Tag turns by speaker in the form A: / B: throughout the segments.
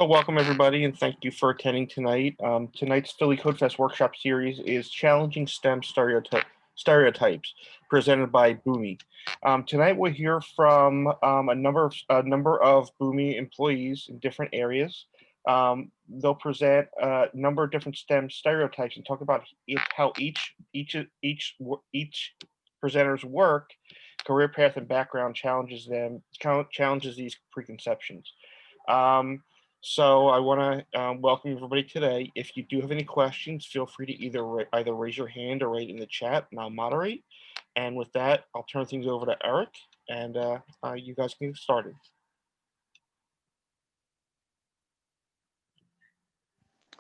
A: So welcome everybody and thank you for attending tonight. Tonight's Philly Codefest workshop series is Challenging STEM Stereotypes, presented by Boomi. Tonight we'll hear from a number of Boomi employees in different areas. They'll present a number of different STEM stereotypes and talk about how each presenter's work, career path, and background challenges these preconceptions. So I want to welcome everybody today. If you do have any questions, feel free to either raise your hand or write in the chat, and I'll moderate. And with that, I'll turn things over to Eric, and you guys can get started.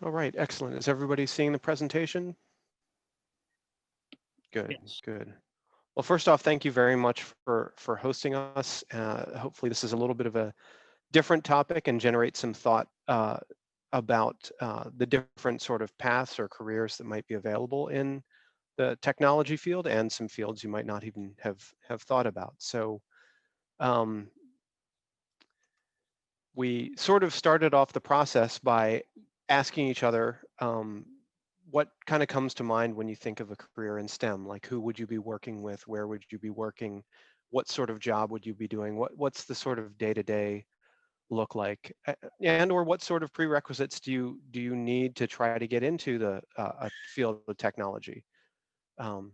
B: All right, excellent. Is everybody seeing the presentation? Good,
A: Yes.
B: good. Well, first off, thank you very much for hosting us. Hopefully this is a little bit of a different topic and generate some thought about the different sort of paths or careers that might be available in the technology field and some fields you might not even have thought about. So we sort of started off the process by asking each other what kind of comes to mind when you think of a career in STEM, like who would you be working with, where would you be working, what sort of job would you be doing, what's the sort of day-to-day look like, and or what sort of prerequisites do you need to try to get into the a field of technology. We're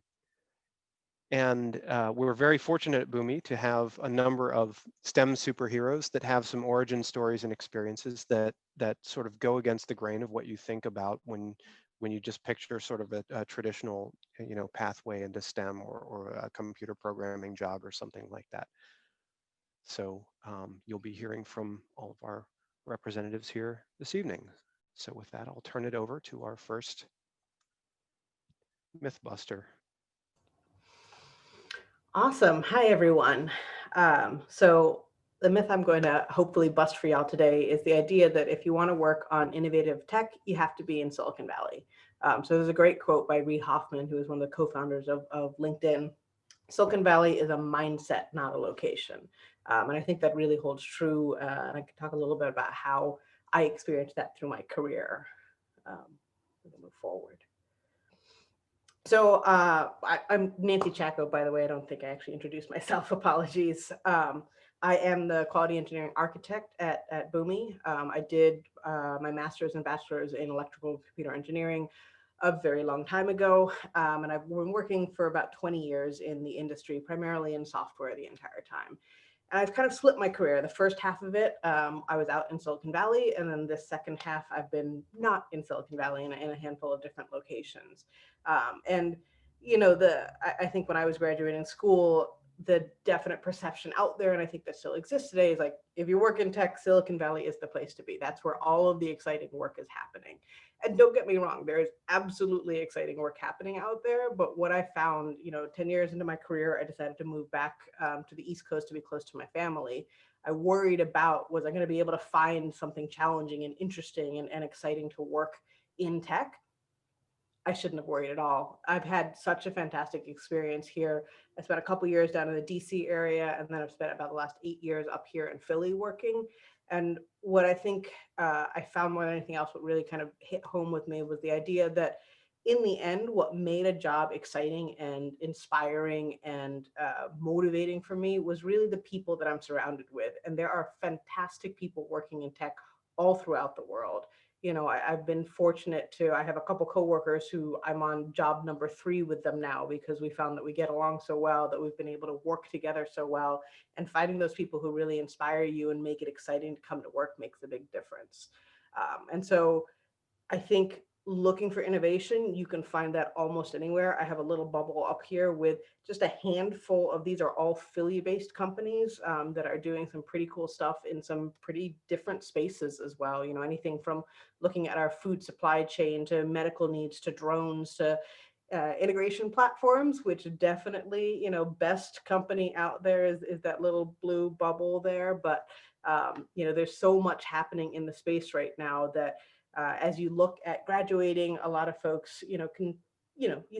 B: very fortunate at Boomi to have a number of STEM superheroes that have some origin stories and experiences that sort of go against the grain of what you think about when you just picture sort of a traditional, pathway into STEM or a computer programming job or something like that. So you'll be hearing from all of our representatives here this evening. So with that, I'll turn it over to our first Mythbuster.
C: Awesome. Hi, everyone. So the myth I'm going to hopefully bust for y'all today is the idea that if you want to work on innovative tech, you have to be in Silicon Valley. So there's a great quote by Reid Hoffman, who is one of the co-founders of LinkedIn. Silicon Valley is a mindset, not a location. And I think that really holds true. And I can talk a little bit about how I experienced that through my career. We're going to move forward. So I'm Nancy Chacko, by the way. I don't think I actually introduced myself. Apologies. I am the quality engineering architect at Boomi. I did my master's and bachelor's in electrical and computer engineering a very long time ago. And I've been working for about 20 years in the industry, primarily in software the entire time. And I've kind of split my career. The first half of it, I was out in Silicon Valley. And then the second half, I've been not in Silicon Valley in a handful of different locations. And, I think when I was graduating school, the definite perception out there, and I think that still exists today, is like, if you work in tech, Silicon Valley is the place to be. That's where all of the exciting work is happening. And don't get me wrong, there is absolutely exciting work happening out there. But what I found, 10 years into my career, I decided to move back to the East Coast to be close to my family. I worried about, was I going to be able to find something challenging and interesting and exciting to work in tech? I shouldn't have worried at all. I've had such a fantastic experience here. I spent a couple years down in the DC area, and then I've spent about the last 8 years up here in Philly working. And what I think I found more than anything else, what really kind of hit home with me was the idea that in the end, what made a job exciting and inspiring and motivating for me was really the people that I'm surrounded with. And there are fantastic people working in tech all throughout the world. I've been fortunate I have a couple coworkers who I'm on job number 3 with them now, because we found that we get along so well, that we've been able to work together so well, and finding those people who really inspire you and make it exciting to come to work makes a big difference. And so I think looking for innovation, you can find that almost anywhere. I have a little bubble up here with just a handful of, these are all Philly-based companies that are doing some pretty cool stuff in some pretty different spaces as well. Anything from looking at our food supply chain to medical needs to drones to integration platforms, which definitely, best company out there is that little blue bubble there. But, there's so much happening in the space right now that as you look at graduating, a lot of folks, you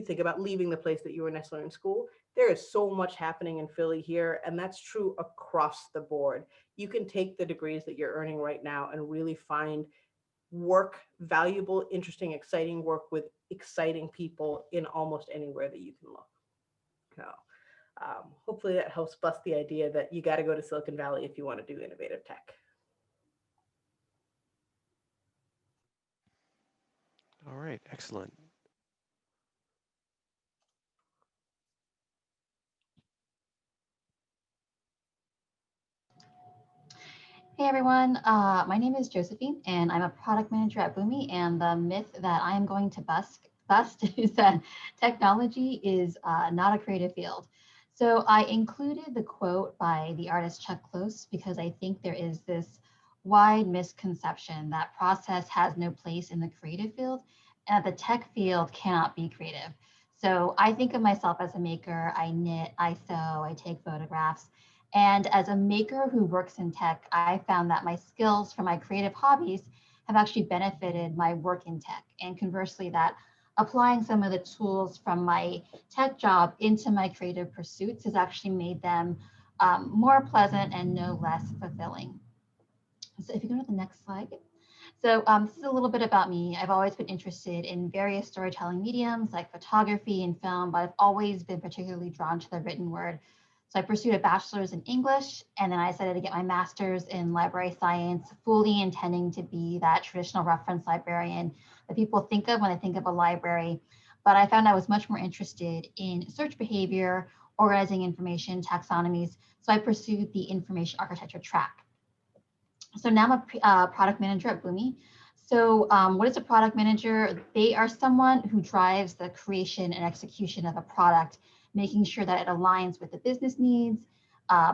C: think about leaving the place that you were necessarily in school. There is so much happening in Philly here, and that's true across the board. you can take the degrees that you're earning right now and really find work, valuable, interesting, exciting work with exciting people in almost anywhere that you can look. So hopefully that helps bust the idea that you got to go to Silicon Valley if you want to do innovative tech.
B: All right, excellent.
D: Hey everyone, my name is Josephine and I'm a product manager at Boomi, and the myth that I am going to bust is that technology is not a creative field. So I included the quote by the artist Chuck Close because I think there is this wide misconception that process has no place in the creative field and that the tech field cannot be creative. So I think of myself as a maker. I knit, I sew, I take photographs. And as a maker who works in tech, I found that my skills from my creative hobbies have actually benefited my work in tech. And conversely, that applying some of the tools from my tech job into my creative pursuits has actually made them more pleasant and no less fulfilling. So if you go to the next slide. So this is a little bit about me. I've always been interested in various storytelling mediums like photography and film, but I've always been particularly drawn to the written word. So I pursued a bachelor's in English, and then I decided to get my master's in library science, fully intending to be that traditional reference librarian that people think of when they think of a library. But I found I was much more interested in search behavior, organizing information, taxonomies. So I pursued the information architecture track. So now I'm a product manager at Boomi. So what is a product manager? They are someone who drives the creation and execution of a product, making sure that it aligns with the business needs,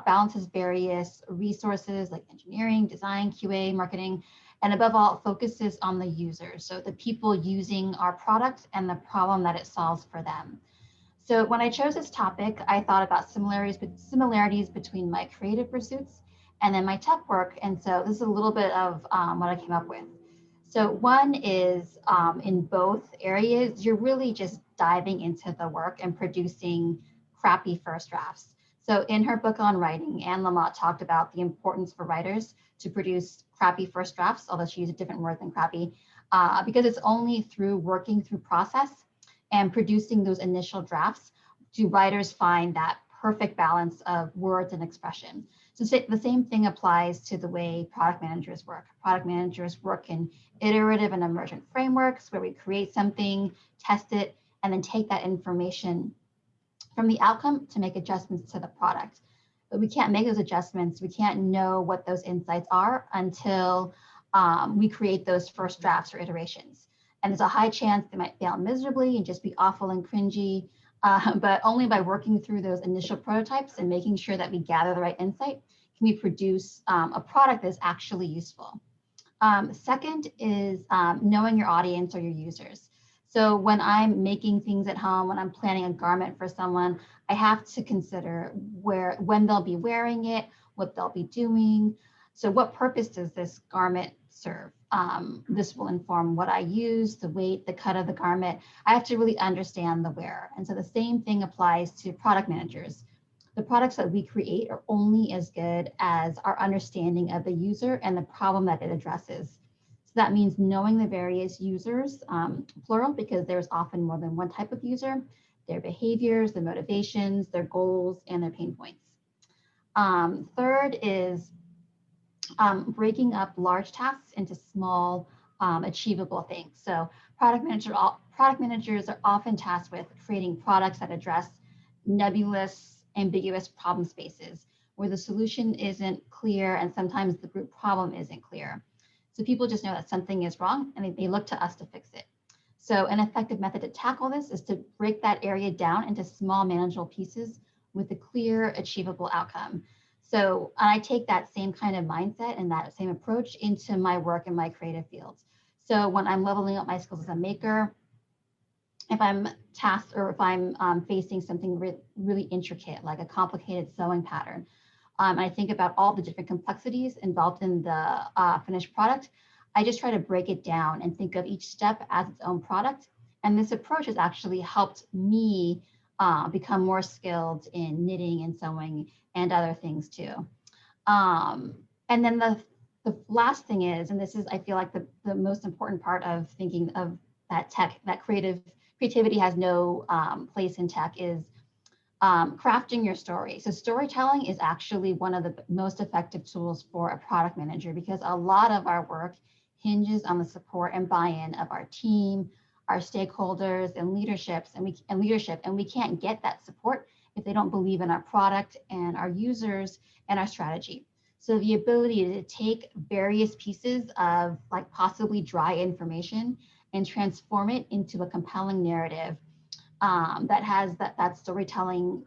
D: balances various resources like engineering, design, QA, marketing, and above all, focuses on the user. So the people using our product and the problem that it solves for them. So when I chose this topic, I thought about similarities between my creative pursuits and then my tech work. And so this is a little bit of what I came up with. So one is in both areas, you're really just diving into the work and producing crappy first drafts. So in her book on writing, Anne Lamott talked about the importance for writers to produce crappy first drafts, although she used a different word than crappy, because it's only through working through process and producing those initial drafts do writers find that perfect balance of words and expression. So the same thing applies to the way product managers work. Product managers work in iterative and emergent frameworks where we create something, test it, and then take that information from the outcome to make adjustments to the product. But we can't make those adjustments. We can't know what those insights are until we create those first drafts or iterations. And there's a high chance they might fail miserably and just be awful and cringy. But only by working through those initial prototypes and making sure that we gather the right insight can we produce a product that's actually useful. Second is knowing your audience or your users. So when I'm making things at home, when I'm planning a garment for someone, I have to consider when they'll be wearing it, what they'll be doing. So what purpose does this garment serve? This will inform what I use, the weight, the cut of the garment. I have to really understand the wearer. And so the same thing applies to product managers. The products that we create are only as good as our understanding of the user and the problem that it addresses. So that means knowing the various users, plural, because there's often more than one type of user, their behaviors, their motivations, their goals, and their pain points. Third is breaking up large tasks into small, achievable things. So product managers are often tasked with creating products that address nebulous, ambiguous problem spaces where the solution isn't clear and sometimes the root problem isn't clear. So people just know that something is wrong and they look to us to fix it. So an effective method to tackle this is to break that area down into small manageable pieces with a clear, achievable outcome. So I take that same kind of mindset and that same approach into my work in my creative fields. So when I'm leveling up my skills as a maker, if I'm tasked or if I'm facing something really intricate, like a complicated sewing pattern, I think about all the different complexities involved in the finished product. I just try to break it down and think of each step as its own product. And this approach has actually helped me become more skilled in knitting and sewing and other things too. And then the last thing is, and this is, I feel like the most important part of thinking of that tech, that creativity has no place in tech, is crafting your story. So storytelling is actually one of the most effective tools for a product manager, because a lot of our work hinges on the support and buy-in of our team, our stakeholders, and leadership, and we can't get that support if they don't believe in our product and our users and our strategy. So the ability to take various pieces of like possibly dry information and transform it into a compelling narrative that has that storytelling,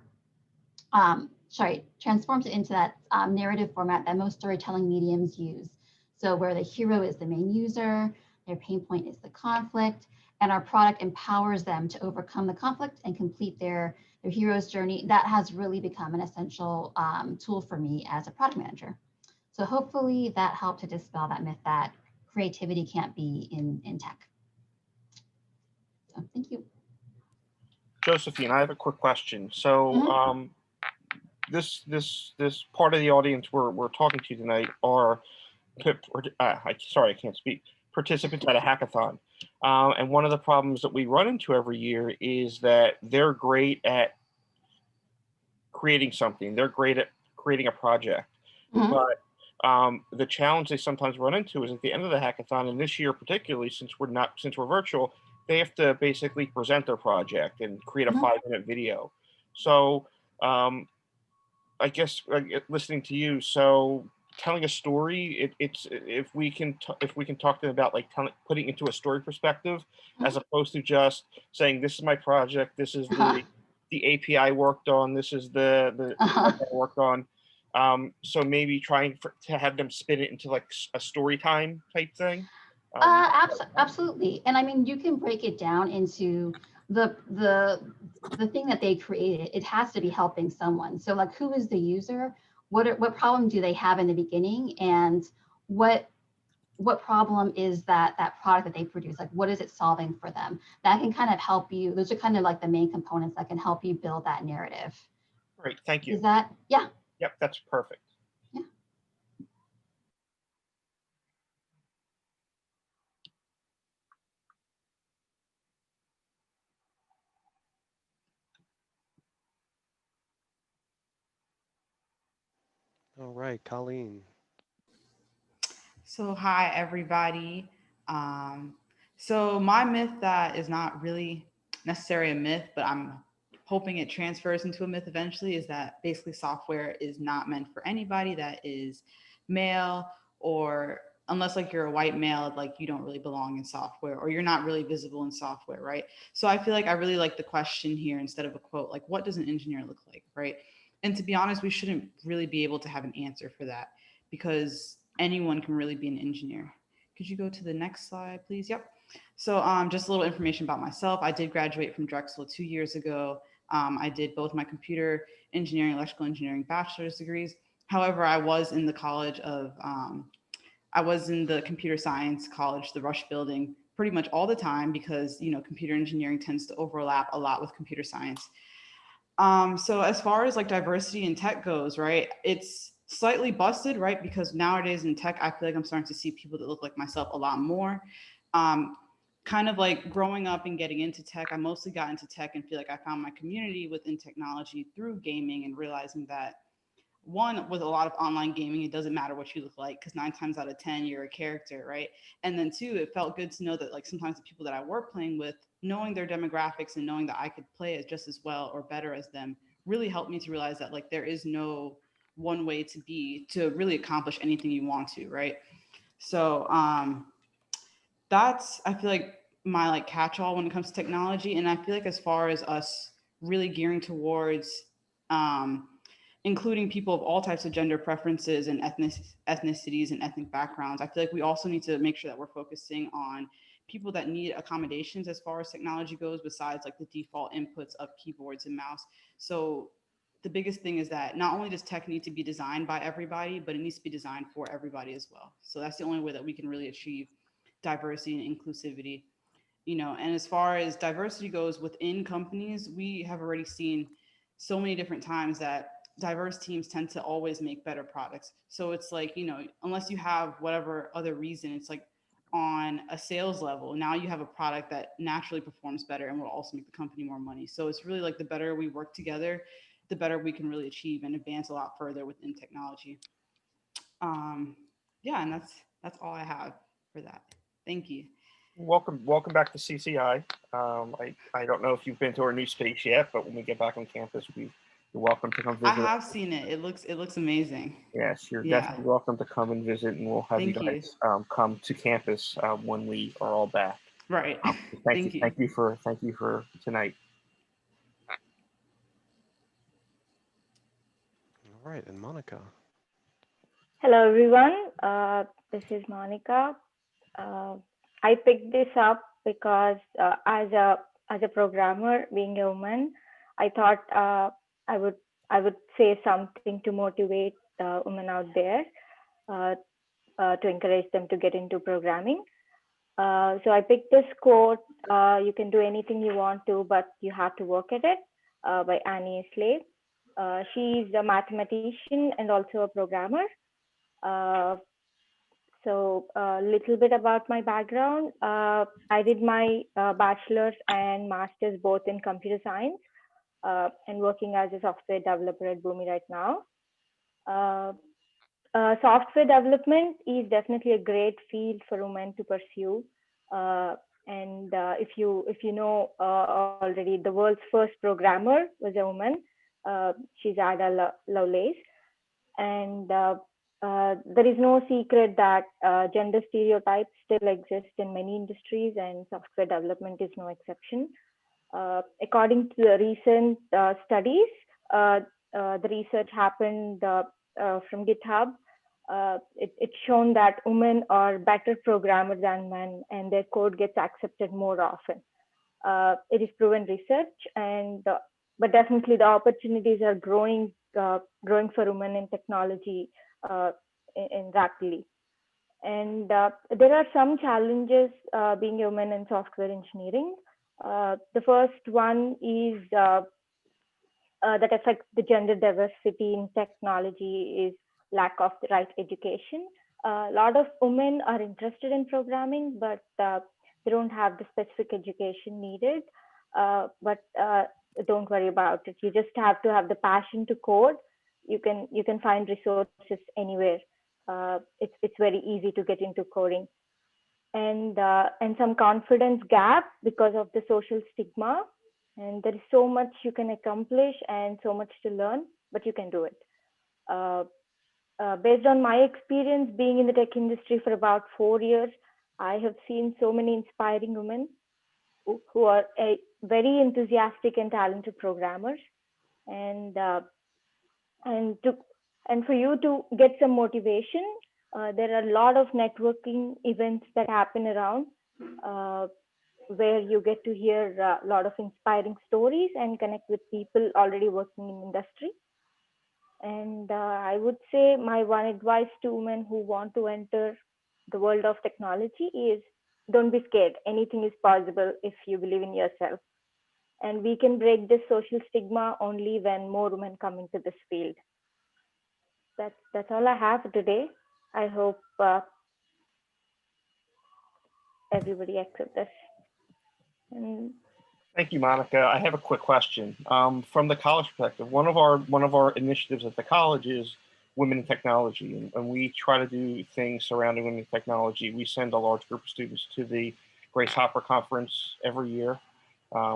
D: transforms it into that narrative format that most storytelling mediums use. So where the hero is the main user, their pain point is the conflict, and our product empowers them to overcome the conflict and complete their hero's journey. That has really become an essential tool for me as a product manager. So hopefully that helped to dispel that myth that creativity can't be in tech. So thank you.
A: Josephine, I have a quick question. So this part of the audience we're talking to tonight are sorry, I can't speak. Participants at a hackathon. And one of the problems that we run into every year is that they're great at creating something. They're great at creating a project. But the challenge they sometimes run into is at the end of the hackathon, and this year particularly, since we're virtual, they have to basically present their project and create a 5-minute video. So I guess listening to you, so telling a story, if we can talk to them about like putting into a story perspective, as opposed to just saying, this is my project, this is the API I worked on, this is the I worked on. So maybe trying to have them spin it into like a story time type thing.
D: Absolutely. And I mean, you can break it down into the thing that they created. It has to be helping someone. So like, who is the user? What problem do they have in the beginning? And what problem is that product that they produce? Like, what is it solving for them? That can kind of help you. Those are kind of like the main components that can help you build that narrative.
A: Great, thank you.
D: Is that, yeah.
A: Yep, that's perfect.
D: Yeah.
B: All right, Colleen.
E: So hi, everybody. So my myth that is not really necessarily a myth, but I'm hoping it transfers into a myth eventually, is that basically software is not meant for anybody that is male, or unless like you're a white male, like you don't really belong in software, or you're not really visible in software, right? So I feel like I really like the question here instead of a quote, like what does an engineer look like, right? And to be honest, we shouldn't really be able to have an answer for that, because anyone can really be an engineer. Could you go to the next slide, please? Yep. So just a little information about myself. I did graduate from Drexel 2 years ago. I did both my computer engineering, electrical engineering bachelor's degrees. However, I was in the computer science college, the Rush building, pretty much all the time, because, you know, computer engineering tends to overlap a lot with computer science. So as far as like diversity in tech goes, right, it's slightly busted, right? Because nowadays in tech, I feel like I'm starting to see people that look like myself a lot more. Kind of like growing up and getting into tech, I mostly got into tech and feel like I found my community within technology through gaming, and realizing that, one, with a lot of online gaming, it doesn't matter what you look like, because 9 times out of 10, you're a character, right? And then 2, it felt good to know that like sometimes the people that I were playing with, knowing their demographics and knowing that I could play it just as well or better as them, really helped me to realize that like there is no one way to really accomplish anything you want to, right? So that's, I feel like, my like catch-all when it comes to technology. And I feel like as far as us really gearing towards including people of all types of gender preferences and ethnicities and ethnic backgrounds, I feel like we also need to make sure that we're focusing on people that need accommodations as far as technology goes, besides like the default inputs of keyboards and mouse. So the biggest thing is that not only does tech need to be designed by everybody, but it needs to be designed for everybody as well. So that's the only way that we can really achieve diversity and inclusivity. You know, and as far as diversity goes within companies, we have already seen so many different times that diverse teams tend to always make better products. So it's like, unless you have whatever other reason, it's like on a sales level, now you have a product that naturally performs better and will also make the company more money. So it's really like the better we work together, the better we can really achieve and advance a lot further within technology. Yeah, and that's all I have for that. Thank you.
A: Welcome back to CCI. I don't know if you've been to our new space yet, but when we get back on campus, you're welcome to come visit.
E: I have seen it. It looks amazing.
A: Yes, you're definitely welcome to come and visit, and we'll have you guys come to campus when we are all back.
E: Right.
A: Thank you for tonight.
B: All right, and Monica.
F: Hello, everyone. This is Monica. I picked this up because as a programmer, being a woman, I thought I would say something to motivate women out there, to encourage them to get into programming. So I picked this quote, "You can do anything you want to, but you have to work at it," by Annie Slave. She's a mathematician and also a programmer. So a little bit about my background. I did my bachelor's and master's both in computer science, and working as a software developer at Boomi right now. Software development is definitely a great field for women to pursue. And if you know already, the world's first programmer was a woman. She's Ada Lovelace. And there is no secret that gender stereotypes still exist in many industries, and software development is no exception. According to the recent studies, the research happened from GitHub. It's shown that women are better programmers than men, and their code gets accepted more often. It is proven research, and but definitely the opportunities are growing for women in technology in rapidly. And there are some challenges being a woman in software engineering. The first one is that affects the gender diversity in technology is lack of the right education. A lot of women are interested in programming, but they don't have the specific education needed. But don't worry about it. You just have to have the passion to code. You can find resources anywhere. It's very easy to get into coding. And some confidence gap because of the social stigma. And there is so much you can accomplish and so much to learn, but you can do it. Based on my experience being in the tech industry for about 4 years, I have seen so many inspiring women who are very enthusiastic and talented programmers. And for you to get some motivation, there are a lot of networking events that happen around where you get to hear a lot of inspiring stories and connect with people already working in industry. And I would say my one advice to women who want to enter the world of technology is don't be scared. Anything is possible if you believe in yourself. And we can break this social stigma only when more women come into this field. That's all I have today. I hope everybody accepts this. And
A: thank you, Monica. I have a quick question. From the college perspective, one of our initiatives at the college is Women in Technology, and we try to do things surrounding women in technology. We send a large group of students to the Grace Hopper Conference every year,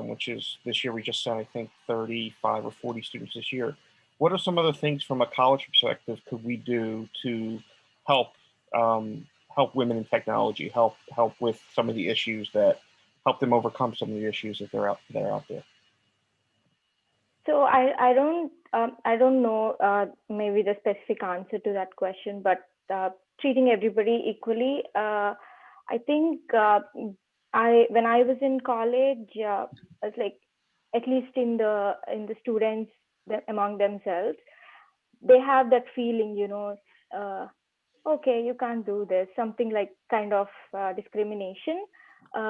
A: which is this year we just sent, I think, 35 or 40 students this year. What are some of the things from a college perspective could we do to help women in technology, help with some of the issues that help them overcome some of the issues that are out there?
F: So I don't know maybe the specific answer to that question, but treating everybody equally. I think when I was in college, it's like at least in the students among themselves, they have that feeling, okay, you can't do this, something like kind of discrimination.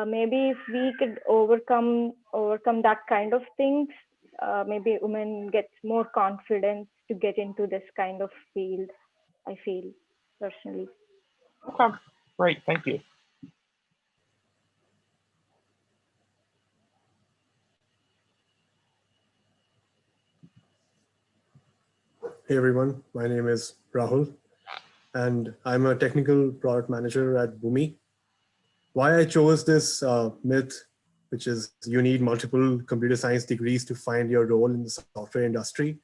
F: Maybe if we could overcome that kind of things, maybe women get more confidence to get into this kind of field, I feel personally.
A: Okay, great, thank you.
G: Hey everyone, my name is Rahul and I'm a technical product manager at Boomi. Why I chose this myth, which is you need multiple computer science degrees to find your role in the software industry,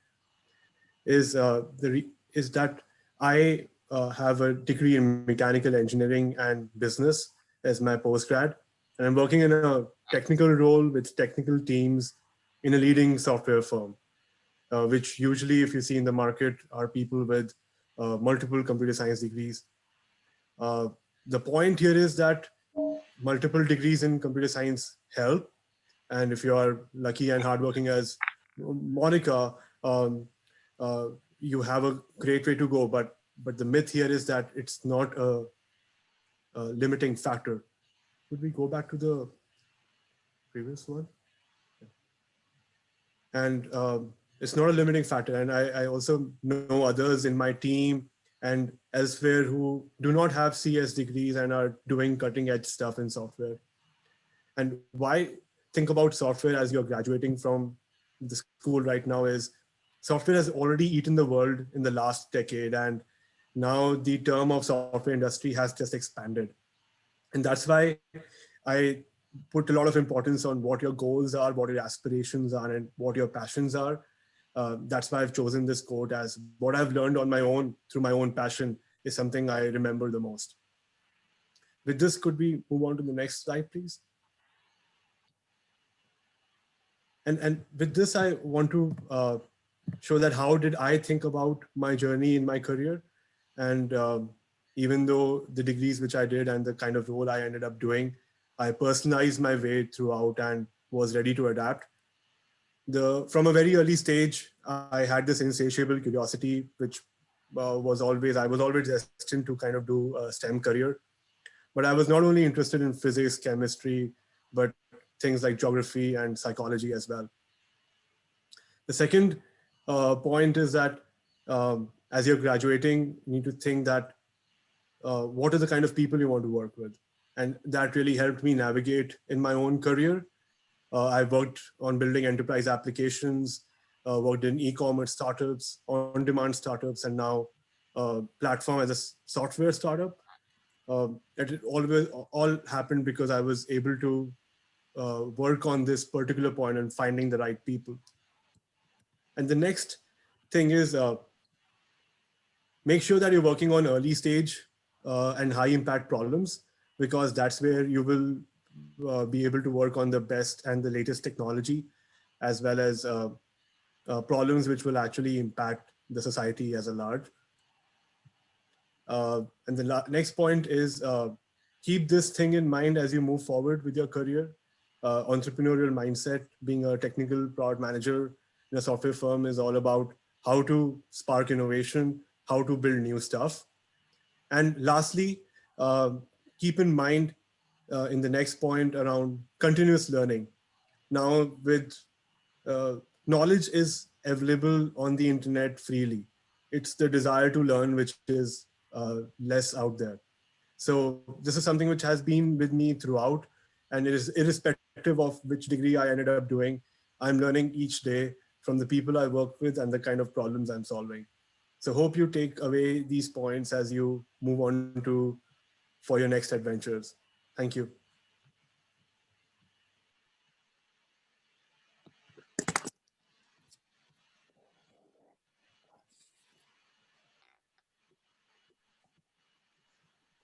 G: is that I have a degree in mechanical engineering and business as my postgrad, and I'm working in a technical role with technical teams in a leading software firm. Which usually, if you see in the market, are people with multiple computer science degrees. The point here is that multiple degrees in computer science help. And if you are lucky and hardworking as Monica, you have a great way to go. But the myth here is that it's not a limiting factor. Could we go back to the previous one? And it's not a limiting factor. And I also know others in my team and elsewhere who do not have CS degrees and are doing cutting edge stuff in software. And why think about software as you're graduating from the school right now is software has already eaten the world in the last decade. And now the term of software industry has just expanded. And that's why I put a lot of importance on what your goals are, what your aspirations are, and what your passions are. That's why I've chosen this quote as what I've learned on my own through my own passion is something I remember the most. With this, could we move on to the next slide, please? And with this, I want to show that how did I think about my journey in my career. And even though the degrees which I did and the kind of role I ended up doing, I personalized my way throughout and was ready to adapt. From a very early stage, I had this insatiable curiosity, which I was always destined to kind of do a STEM career. But I was not only interested in physics, chemistry, but things like geography and psychology as well. The second point is that as you're graduating, you need to think that what are the kind of people you want to work with? And that really helped me navigate in my own career. I worked on building enterprise applications, worked in e-commerce startups, on-demand startups, and now platform as a software startup. It all happened because I was able to work on this particular point and finding the right people. And the next thing is make sure that you're working on early stage and high impact problems, because that's where you will be able to work on the best and the latest technology, as well as problems which will actually impact the society as a large. And the next point is keep this thing in mind as you move forward with your career. Entrepreneurial mindset, being a technical product manager in a software firm is all about how to spark innovation, how to build new stuff. And lastly, keep in mind in the next point around continuous learning. Now with knowledge is available on the internet freely. It's the desire to learn which is less out there. So this is something which has been with me throughout, and it is irrespective of which degree I ended up doing. I'm learning each day from the people I work with and the kind of problems I'm solving. So hope you take away these points as you move on for your next adventures. Thank you.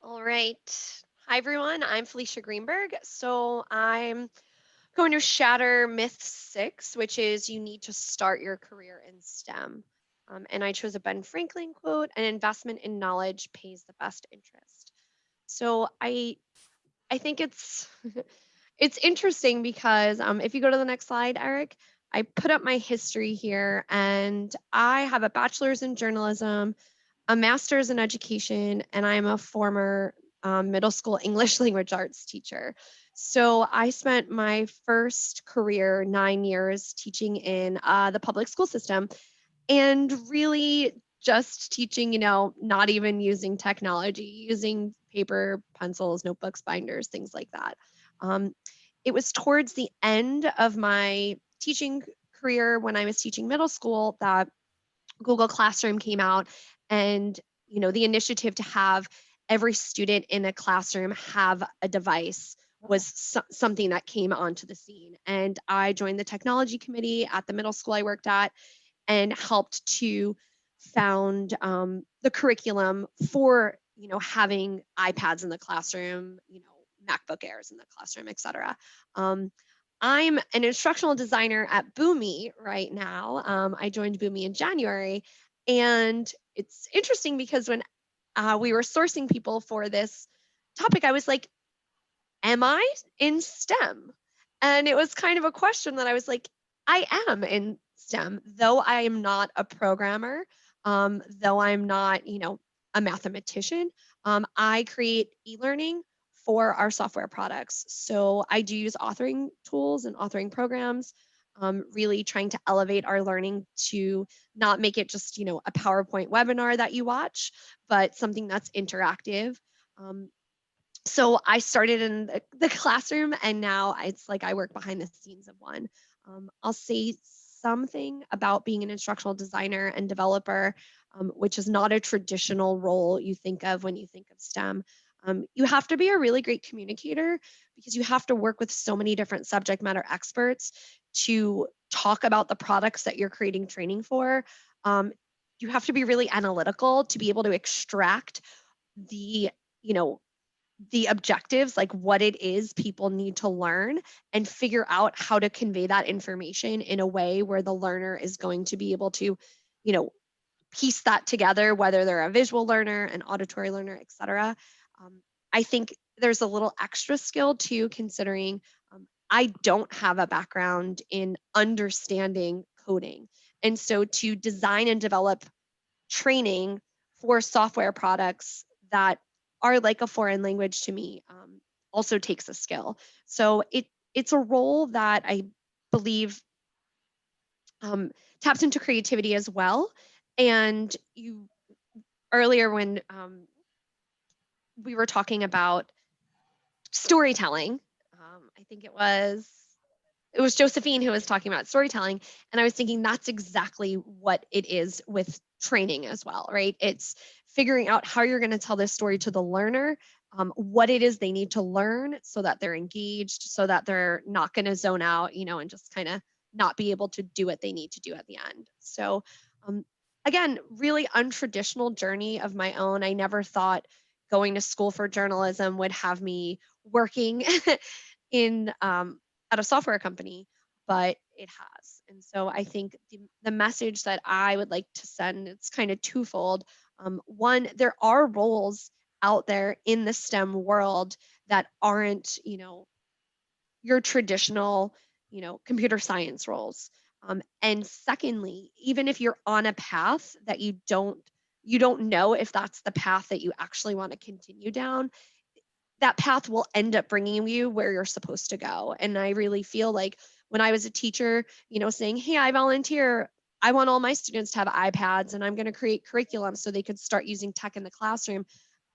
H: All right. Hi, everyone. I'm Felicia Greenberg. So I'm going to shatter myth 6, which is you need to start your career in STEM. And I chose a Ben Franklin quote: an investment in knowledge pays the best interest. So I think it's it's interesting because if you go to the next slide, Eric, I put up my history here, and I have a bachelor's in journalism, a master's in education, and I'm a former middle school English language arts teacher. So I spent my first career 9 years teaching in the public school system. and really just teaching, not even using technology, using paper, pencils, notebooks, binders, things like that. It was towards the end of my teaching career when I was teaching middle school that Google Classroom came out, and the initiative to have every student in a classroom have a device was something that came onto the scene. And I joined the technology committee at the middle school I worked at and helped to found the curriculum for having iPads in the classroom, MacBook Airs in the classroom, etc. I'm an instructional designer at Boomi right now. I joined Boomi in January, and it's interesting because when we were sourcing people for this topic, I was like, am I in STEM? And it was kind of a question that I was like, I am in STEM, though I am not a programmer, though I'm not, a mathematician. I create e-learning for our software products. So I do use authoring tools and authoring programs, really trying to elevate our learning to not make it just, a PowerPoint webinar that you watch, but something that's interactive. So I started in the classroom, and now it's like I work behind the scenes of one. I'll say something about being an instructional designer and developer, which is not a traditional role you think of when you think of STEM. You have to be a really great communicator because you have to work with so many different subject matter experts to talk about the products that you're creating training for. You have to be really analytical to be able to extract the, you know, the objectives, like what it is people need to learn, and figure out how to convey that information in a way where the learner is going to be able to, piece that together, whether they're a visual learner, an auditory learner, etc. I think there's a little extra skill too, considering I don't have a background in understanding coding. And so to design and develop training for software products that are like a foreign language to me also takes a skill. So it's a role that I believe taps into creativity as well. And you earlier when we were talking about storytelling, I think it was Josephine who was talking about storytelling. And I was thinking that's exactly what it is with training as well, right? It's figuring out how you're going to tell this story to the learner, what it is they need to learn so that they're engaged, so that they're not going to zone out, and just kind of not be able to do what they need to do at the end. So again, really untraditional journey of my own. I never thought going to school for journalism would have me working in at a software company, but it has. And so I think the message that I would like to send, it's kind of twofold. One, there are roles out there in the STEM world that aren't, your traditional, computer science roles. And secondly, even if you're on a path that you don't know if that's the path that you actually want to continue down, that path will end up bringing you where you're supposed to go. And I really feel like when I was a teacher, saying, hey, I volunteer, I want all my students to have iPads and I'm going to create curriculum so they could start using tech in the classroom.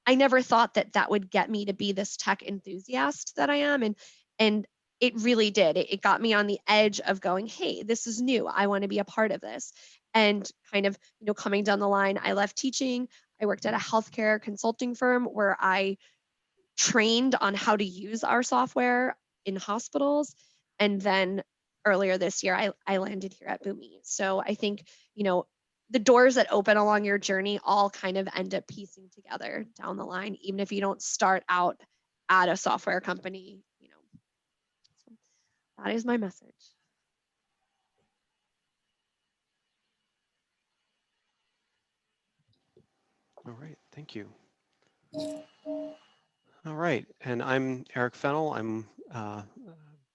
H: I never thought that that would get me to be this tech enthusiast that I am. And it really did. It got me on the edge of going, hey, this is new. I want to be a part of this. And kind of, coming down the line, I left teaching. I worked at a healthcare consulting firm where I trained on how to use our software in hospitals. And then earlier this year, I landed here at Boomi. So I think, the doors that open along your journey all kind of end up piecing together down the line, even if you don't start out at a software company, So that is my message.
B: All right, thank you. All right, and I'm Eric Fennell. I'm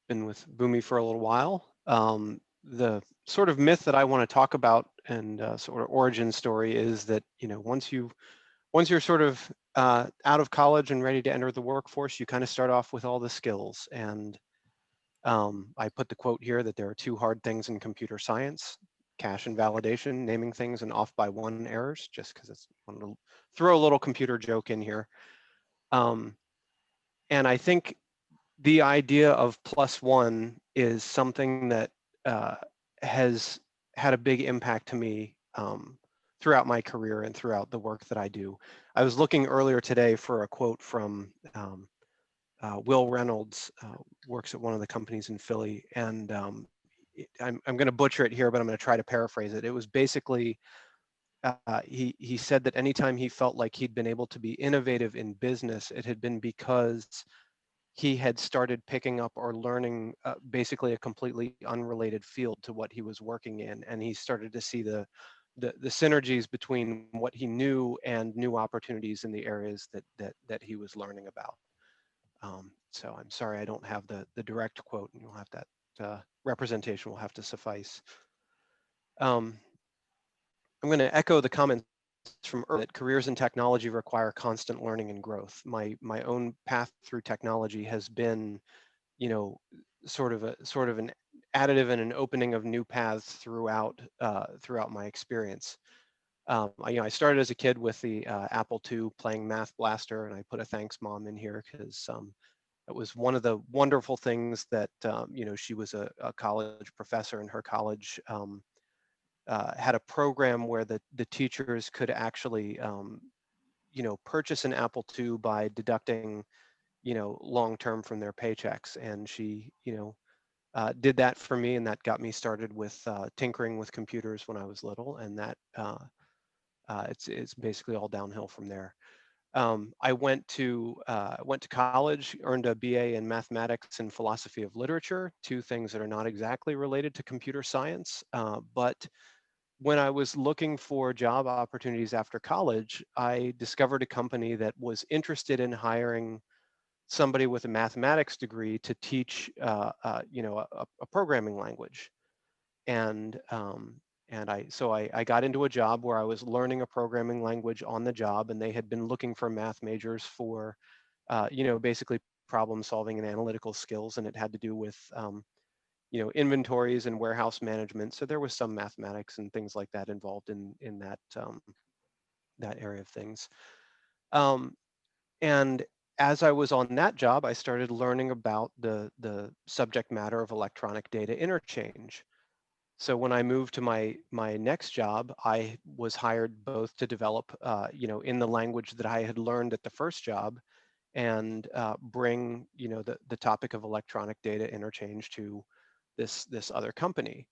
B: been with Boomi for a little while. The sort of myth that I want to talk about and sort of origin story is that once you're sort of out of college and ready to enter the workforce, you kind of start off with all the skills. And I put the quote here that there are two hard things in computer science: cache invalidation, naming things, and off by one errors, just because it's wanted to throw a little computer joke in here. And I think the idea of +1 is something that has had a big impact to me throughout my career and throughout the work that I do. I was looking earlier today for a quote from Will Reynolds, works at one of the companies in Philly, and I'm going to butcher it here, but I'm going to try to paraphrase it. It was basically, he said that anytime he felt like he'd been able to be innovative in business, it had been because he had started picking up or learning basically a completely unrelated field to what he was working in, and he started to see the synergies between what he knew and new opportunities in the areas that he was learning about. So I'm sorry I don't have the direct quote, and you'll have that representation will have to suffice. I'm going to echo the comments from earlier that careers in technology require constant learning and growth. My own path through technology has been, you know, sort of an additive and an opening of new paths throughout my experience. I started as a kid with the Apple II playing Mythbuster, and I put a thanks mom in here because it was one of the wonderful things that she was a college professor, and her college had a program where the teachers could actually purchase an Apple II by deducting long term from their paychecks, and she did that for me, and that got me started with tinkering with computers when I was little, and that it's basically all downhill from there. I went to college, earned a BA in mathematics and philosophy of literature, two things that are not exactly related to computer science. But when I was looking for job opportunities after college, I discovered a company that was interested in hiring somebody with a mathematics degree to teach, a programming language. And I got into a job where I was learning a programming language on the job, and they had been looking for math majors for, basically problem solving and analytical skills, and it had to do with, inventories and warehouse management. So there was some mathematics and things like that involved in that that area of things. And as I was on that job, I started learning about the subject matter of electronic data interchange. So when I moved to my next job, I was hired both to develop, in the language that I had learned at the first job, and bring, the topic of electronic data interchange to this other company.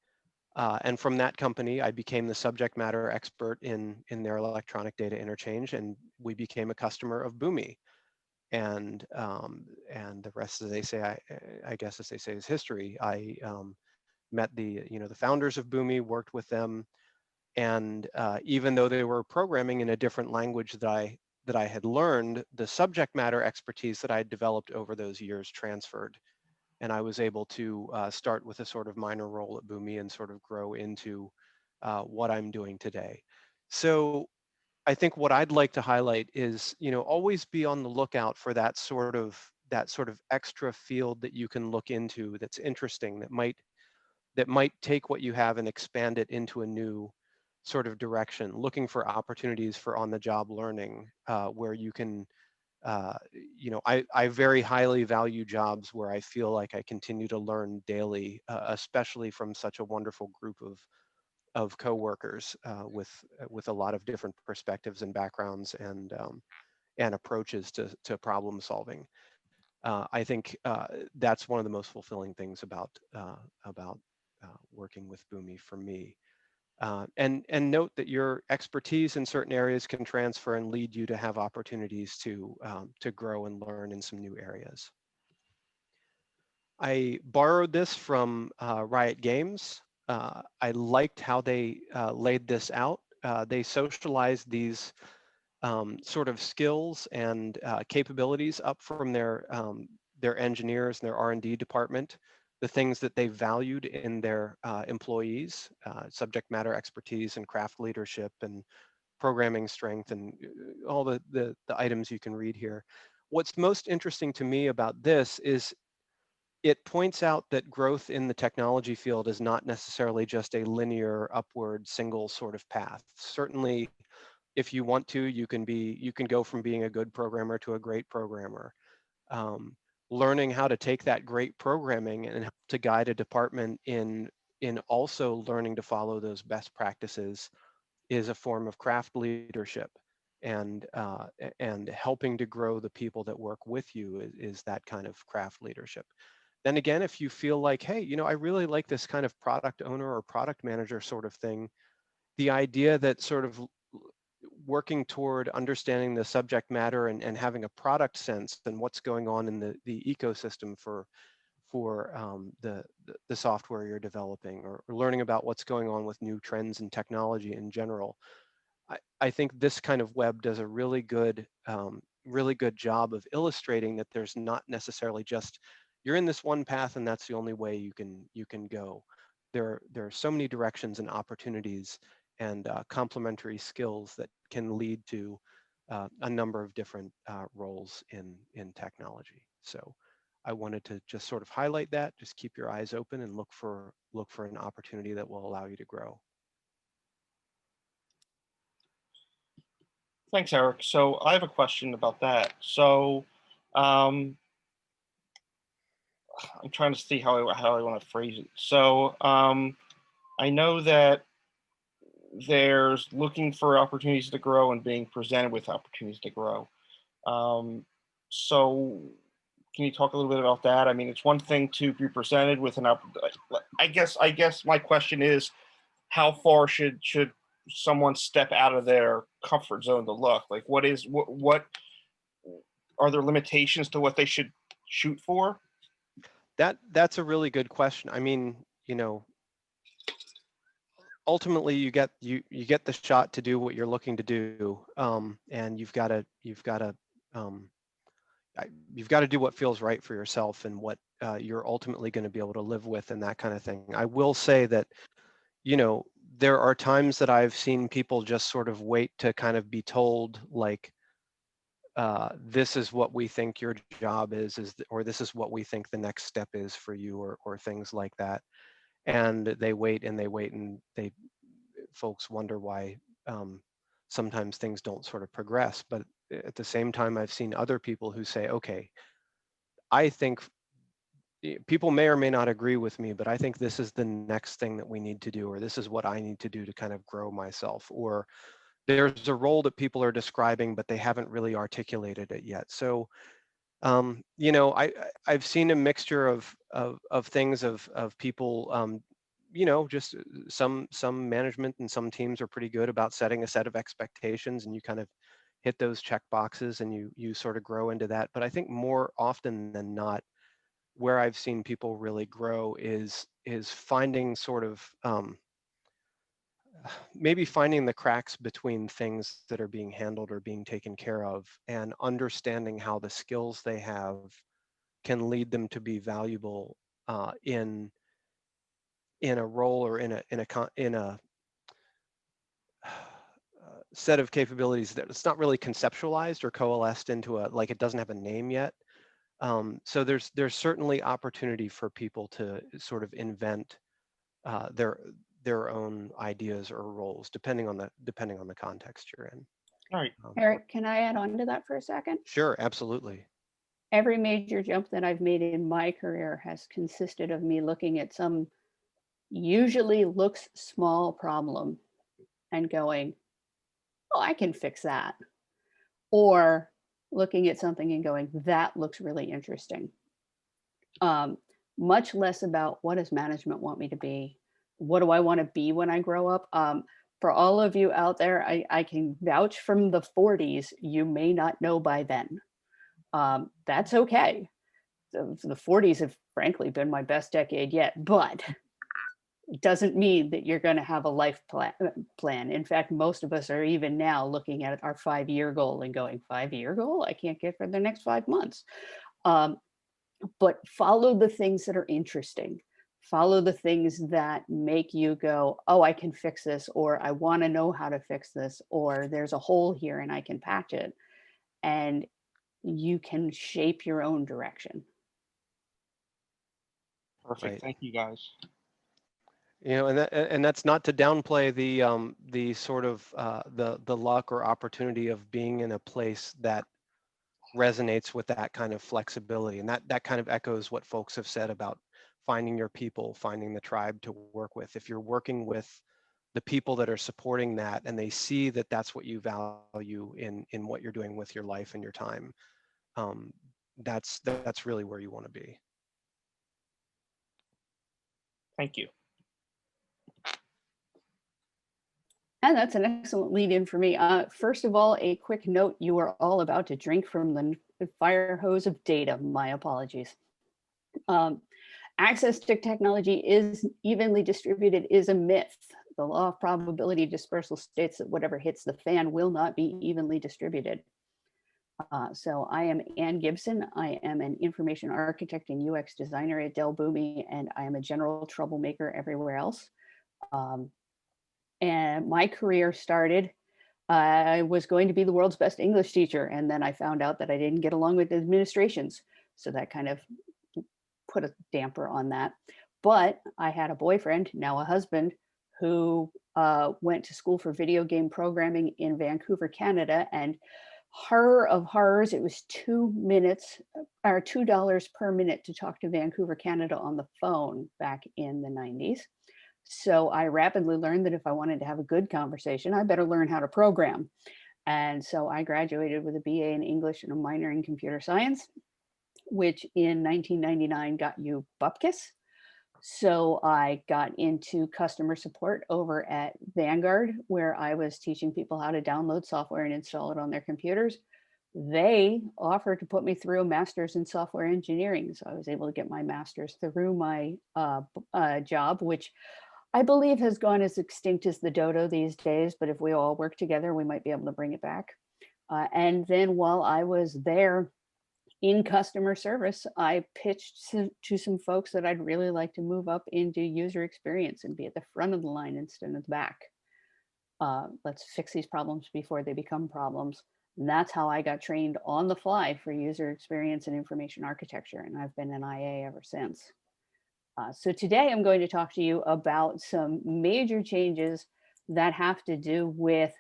B: And from that company, I became the subject matter expert in their electronic data interchange, and we became a customer of Boomi. And the rest, as they say, I guess as they say, is history. I met the founders of Boomi, worked with them, and even though they were programming in a different language that I had learned, the subject matter expertise that I had developed over those years transferred, and I was able to start with a sort of minor role at Boomi and sort of grow into what I'm doing today. So I think what I'd like to highlight is, always be on the lookout for that sort of extra field that you can look into that's interesting, that might take what you have and expand it into a new sort of direction, looking for opportunities for on-the-job learning where you can, I very highly value jobs where I feel like I continue to learn daily, especially from such a wonderful group of coworkers with a lot of different perspectives and backgrounds and approaches to problem solving. I think that's one of the most fulfilling things about working with Boomi for me. And note that your expertise in certain areas can transfer and lead you to have opportunities to grow and learn in some new areas. I borrowed this from Riot Games. I liked how they laid this out. They socialized these sort of skills and capabilities up from their engineers and their R&D department, the things that they valued in their employees, subject matter expertise and craft leadership and programming strength and all the items you can read here. What's most interesting to me about this is it points out that growth in the technology field is not necessarily just a linear upward single sort of path. Certainly, if you want to, you can go from being a good programmer to a great programmer. Learning how to take that great programming and help to guide a department in also learning to follow those best practices is a form of craft leadership, and helping to grow the people that work with you is that kind of craft leadership. Then again, if you feel like, hey, I really like this kind of product owner or product manager sort of thing, the idea that sort of working toward understanding the subject matter and having a product sense and what's going on in the ecosystem for the software you're developing, or learning about what's going on with new trends and technology in general. I think this kind of web does a really good job of illustrating that there's not necessarily just you're in this one path and that's the only way you can go. There are so many directions and opportunities and complementary skills that can lead to a number of different roles in technology. So I wanted to just sort of highlight that. Just keep your eyes open and look for an opportunity that will allow you to grow.
A: Thanks, Eric. So I have a question about that. So I'm trying to see how I want to phrase it. So I know that there's looking for opportunities to grow and being presented with opportunities to grow. So can you talk a little bit about that? I mean, it's one thing to be presented with I guess my question is, how far should someone step out of their comfort zone to look? Like, what are there limitations to what they should shoot for?
B: That's a really good question. I mean, ultimately you get the shot to do what you're looking to do, and you've got to do what feels right for yourself and what you're ultimately going to be able to live with and that kind of thing. I will say that there are times that I've seen people just sort of wait to kind of be told, like, this is what we think your job is or this is what we think the next step is for you, or things like that. And they wait and folks wonder why sometimes things don't sort of progress. But at the same time, I've seen other people who say, okay, I think people may or may not agree with me, but I think this is the next thing that we need to do, or this is what I need to do to kind of grow myself, or there's a role that people are describing, but they haven't really articulated it yet. So, I've seen a mixture of things of people, just some management and some teams are pretty good about setting a set of expectations, and you kind of hit those check boxes and you sort of grow into that. But I think more often than not, where I've seen people really grow is finding sort of maybe finding the cracks between things that are being handled or being taken care of, and understanding how the skills they have can lead them to be valuable in a role or in a set of capabilities that it's not really conceptualized or coalesced into it doesn't have a name yet. So there's certainly opportunity for people to sort of invent their own ideas or roles depending on the context you're in.
A: All right.
I: Eric, can I add on to that for a second?
B: Sure, absolutely.
I: Every major jump that I've made in my career has consisted of me looking at some usually looks small problem and going, oh, I can fix that. Or looking at something and going, that looks really interesting. Much less about what does management want me to be? What do I want to be when I grow up? For all of you out there, I can vouch from the 40s, you may not know by then. That's okay. The 40s have frankly been my best decade yet, but it doesn't mean that you're going to have a life plan. In fact, most of us are even now looking at our 5-year goal and going, 5-year goal? I can't get for the next 5 months. But follow the things that are interesting. Follow the things that make you go, oh, I can fix this, or I want to know how to fix this, or there's a hole here and I can patch it. And you can shape your own direction.
A: Perfect.
B: Right.
A: Thank you, guys.
B: You know, and that's not to downplay the sort of the luck or opportunity of being in a place that resonates with that kind of flexibility, and that kind of echoes what folks have said about finding your people, finding the tribe to work with. If you're working with the people that are supporting that, and they see that that's what you value in what you're doing with your life and your time, that's really where you want to be.
A: Thank you.
I: And that's an excellent lead in for me. First of all, a quick note, you are all about to drink from the fire hose of data. My apologies. Access to technology is evenly distributed is a myth. The law of probability dispersal states that whatever hits the fan will not be evenly distributed. So I am Ann Gibson. I am an information architect and UX designer at Dell Boomi, and I am a general troublemaker everywhere else. And my career started, I was going to be the world's best English teacher. And then I found out that I didn't get along with administrations. So that kind of put a damper on that. But I had a boyfriend, now a husband, who went to school for video game programming in Vancouver, Canada. And horror of horrors, it was 2 minutes or $2 per minute to talk to Vancouver, Canada on the phone back in the 90s. So I rapidly learned that if I wanted to have a good conversation, I better learn how to program. And so I graduated with a BA in English and a minor in computer science, which in 1999 got you bupkis. So I got into customer support over at Vanguard, where I was teaching people how to download software and install it on their computers. They offered to put me through a master's in software engineering. So I was able to get my master's through my job, which I believe has gone as extinct as the dodo these days, but if we all work together, we might be able to bring it back. And then while I was there in customer service, I pitched to some folks that I'd really like to move up into user experience and be at the front of the line instead of the back. Let's fix these problems before they become problems. And that's how I got trained on the fly for user experience and information architecture. And I've been an IA ever since. So today I'm going to talk to you about some major changes that have to do with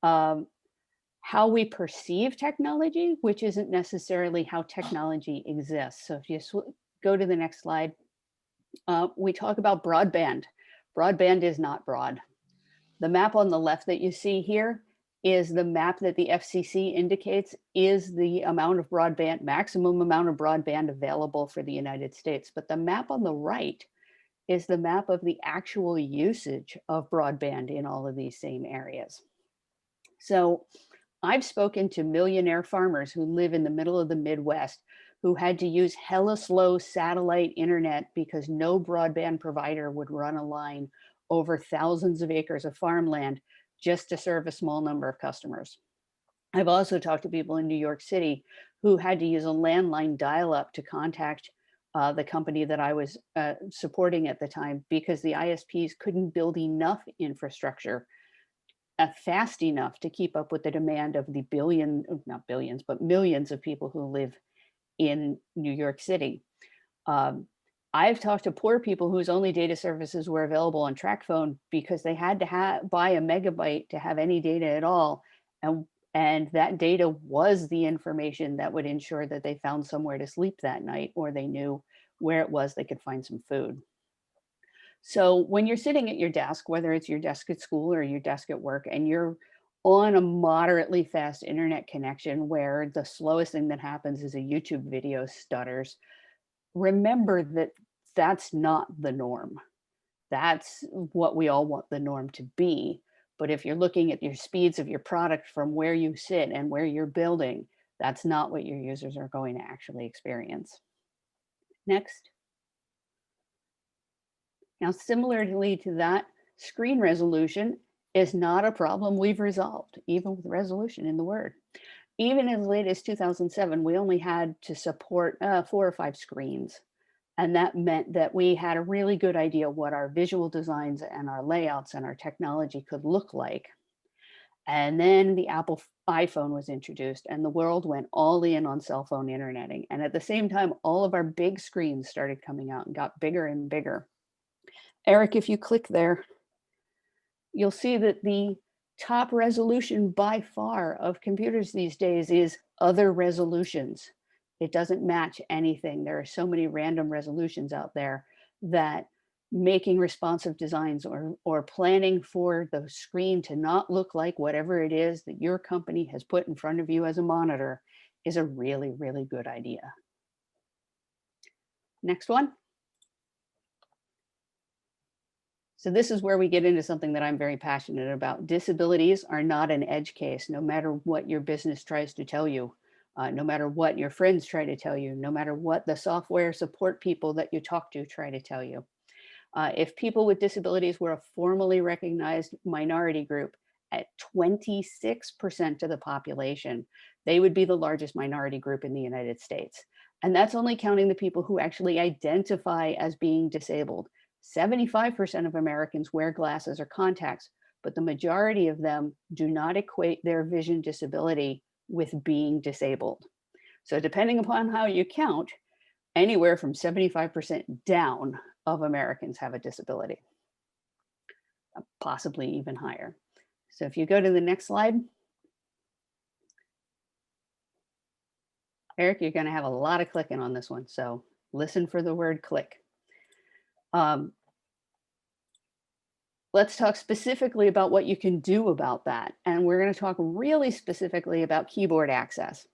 I: how we perceive technology, which isn't necessarily how technology exists. So if you go to the next slide, we talk about broadband. Broadband is not broad. The map on the left that you see here is the map that the FCC indicates is the amount of broadband, maximum amount of broadband available for the United States. But the map on the right is the map of the actual usage of broadband in all of these same areas. So I've spoken to millionaire farmers who live in the middle of the Midwest who had to use hella slow satellite internet because no broadband provider would run a line over thousands of acres of farmland just to serve a small number of customers. I've also talked to people in New York City who had to use a landline dial-up to contact the company that I was supporting at the time because the ISPs couldn't build enough infrastructure fast enough to keep up with the demand of the not billions, but millions of people who live in New York City. I've talked to poor people whose only data services were available on TracFone because they had to buy a megabyte to have any data at all. And that data was the information that would ensure that they found somewhere to sleep that night, or they knew where it was they could find some food. So when you're sitting at your desk, whether it's your desk at school or your desk at work, and you're on a moderately fast internet connection where the slowest thing that happens is a YouTube video stutters, remember that that's not the norm. That's what we all want the norm to be. But if you're looking at your speeds of your product from where you sit and where you're building, that's not what your users are going to actually experience. Next. Now, similarly to that, screen resolution is not a problem we've resolved, even with resolution in the word. Even as late as 2007, we only had to support 4 or 5 screens. And that meant that we had a really good idea what our visual designs and our layouts and our technology could look like. And then the Apple iPhone was introduced and the world went all in on cell phone interneting. And at the same time, all of our big screens started coming out and got bigger and bigger. Eric, if you click there, you'll see that the top resolution by far of computers these days is other resolutions. It doesn't match anything. There are so many random resolutions out there that making responsive designs or planning for the screen to not look like whatever it is that your company has put in front of you as a monitor is a really, really good idea. Next one. So this is where we get into something that I'm very passionate about. Disabilities are not an edge case, no matter what your business tries to tell you, no matter what your friends try to tell you, no matter what the software support people that you talk to try to tell you. If people with disabilities were a formally recognized minority group at 26% of the population, they would be the largest minority group in the United States. And that's only counting the people who actually identify as being disabled. 75% of Americans wear glasses or contacts, but the majority of them do not equate their vision disability with being disabled. So depending upon how you count, anywhere from 75% down of Americans have a disability, possibly even higher. So if you go to the next slide, Eric, you're going to have a lot of clicking on this one. So listen for the word click. Let's talk specifically about what you can do about that. And we're going to talk really specifically about keyboard access.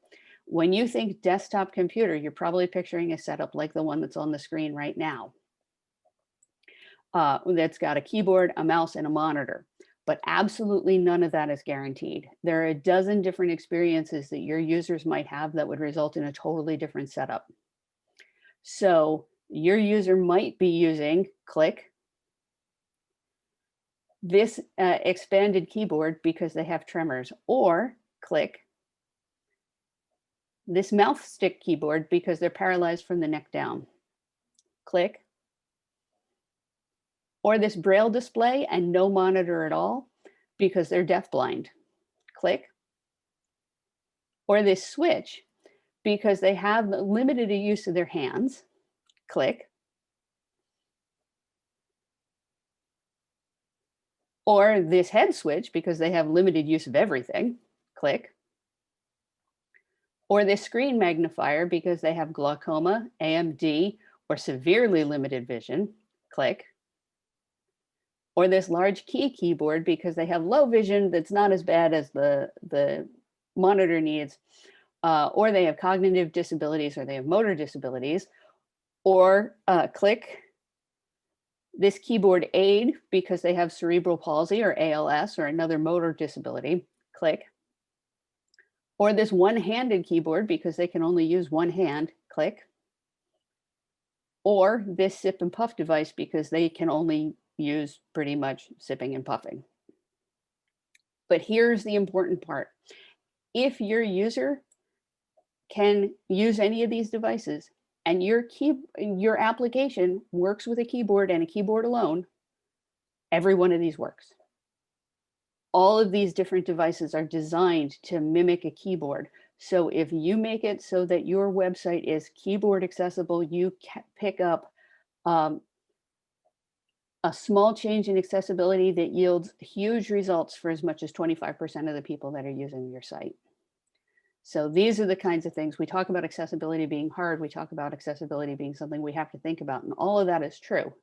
I: When you think desktop computer, you're probably picturing a setup like the one that's on the screen right now. That's got a keyboard, a mouse, and a monitor. But absolutely none of that is guaranteed. There are a dozen different experiences that your users might have that would result in a totally different setup. So your user might be using, click, this expanded keyboard because they have tremors, or click, this mouth stick keyboard because they're paralyzed from the neck down. Click. Or this braille display and no monitor at all because they're deafblind. Click. Or this switch because they have limited use of their hands. Click. Or this head switch because they have limited use of everything. Click. Or this screen magnifier because they have glaucoma, AMD, or severely limited vision. Click. Or this large key keyboard because they have low vision that's not as bad as the monitor needs, or they have cognitive disabilities, or they have motor disabilities. Or click, this keyboard aid because they have cerebral palsy or ALS or another motor disability. Click. Or this one-handed keyboard because they can only use one hand. Click. Or this sip and puff device because they can only use pretty much sipping and puffing. But here's the important part. If your user can use any of these devices and your application works with a keyboard and a keyboard alone, every one of these works. All of these different devices are designed to mimic a keyboard. So if you make it so that your website is keyboard accessible, you can pick up a small change in accessibility that yields huge results for as much as 25% of the people that are using your site. So these are the kinds of things. We talk about accessibility being hard. We talk about accessibility being something we have to think about. And all of that is true.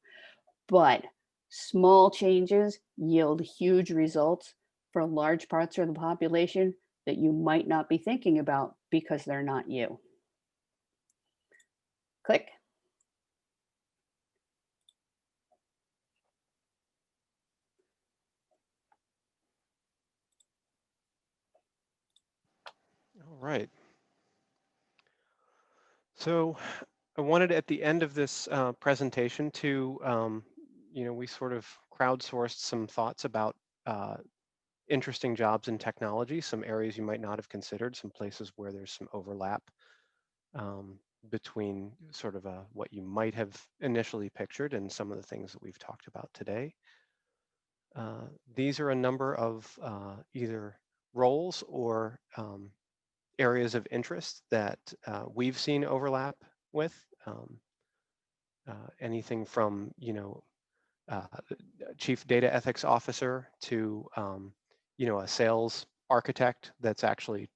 I: But small changes yield huge results for large parts of the population that you might not be thinking about because they're not you. Click.
B: All right. So I wanted at the end of this presentation to, we sort of crowdsourced some thoughts about interesting jobs in technology, some areas you might not have considered, some places where there's some overlap between sort of what you might have initially pictured and some of the things that we've talked about today. These are a number of either roles or areas of interest that we've seen overlap with. Anything from, chief data ethics officer to, a sales architect that's actually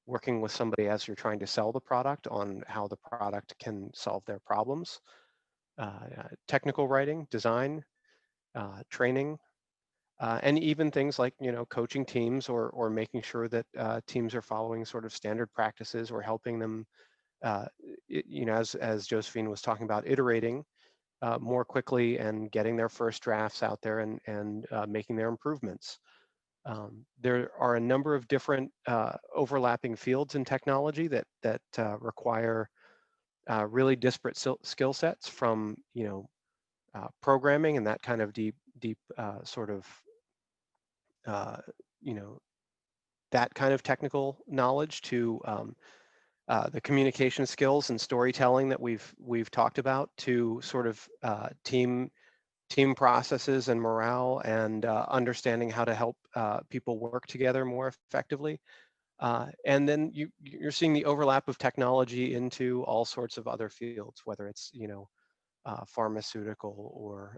B: working with somebody as you're trying to sell the product on how the product can solve their problems. Technical writing, design, training, and even things like, coaching teams or making sure that teams are following sort of standard practices or helping them, as Josephine was talking about, iterating more quickly and getting their first drafts out there and making their improvements. There are a number of different overlapping fields in technology that require really disparate skill sets from, programming and that kind of deep sort of, that kind of technical knowledge to the communication skills and storytelling that we've talked about, to sort of team processes and morale and understanding how to help people work together more effectively. And then you're seeing the overlap of technology into all sorts of other fields, whether it's, pharmaceutical or,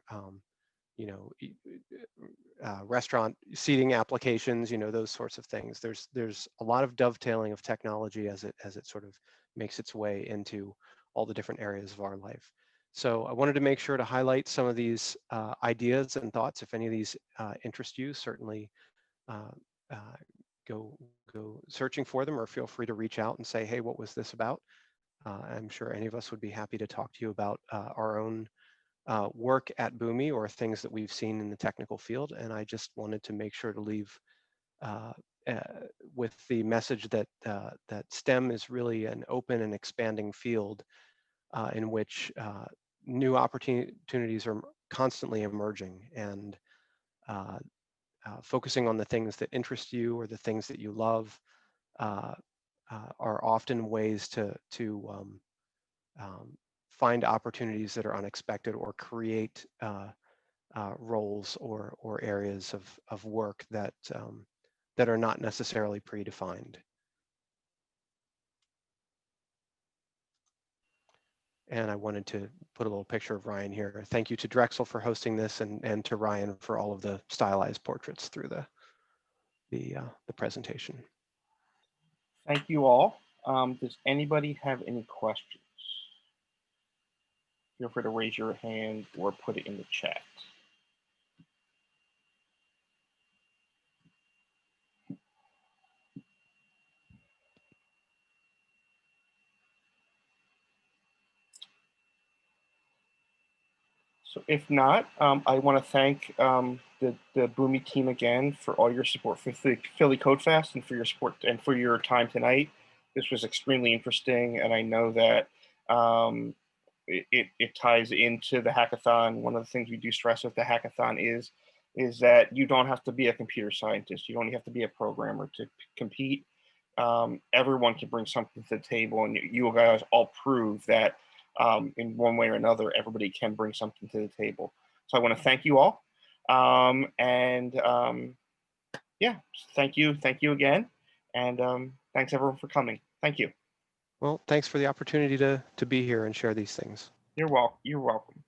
B: restaurant seating applications, those sorts of things. There's a lot of dovetailing of technology as it sort of makes its way into all the different areas of our life. So I wanted to make sure to highlight some of these ideas and thoughts. If any of these interest you, certainly go searching for them, or feel free to reach out and say, hey, what was this about? I'm sure any of us would be happy to talk to you about our own work at Boomi or things that we've seen in the technical field. And I just wanted to make sure to leave with the message that that STEM is really an open and expanding field in which new opportunities are constantly emerging, and focusing on the things that interest you or the things that you love are often ways to find opportunities that are unexpected or create roles or areas of work that that are not necessarily predefined. And I wanted to put a little picture of Ryan here. Thank you to Drexel for hosting this, and to Ryan for all of the stylized portraits through the presentation.
A: Thank you all. Does anybody have any questions? Feel free to raise your hand or put it in the chat. So if not, I want to thank the Boomi team again for all your support for Philly Codefest and for your support and for your time tonight. This was extremely interesting, and I know that it ties into the hackathon. One of the things we do stress with the hackathon is that you don't have to be a computer scientist. You don't have to be a programmer to compete. Everyone can bring something to the table, and you guys all prove that in one way or another, everybody can bring something to the table. So I want to thank you all. Yeah, thank you again. And thanks everyone for coming. Thank you.
B: Well, thanks for the opportunity to be here and share these things.
A: You're welcome.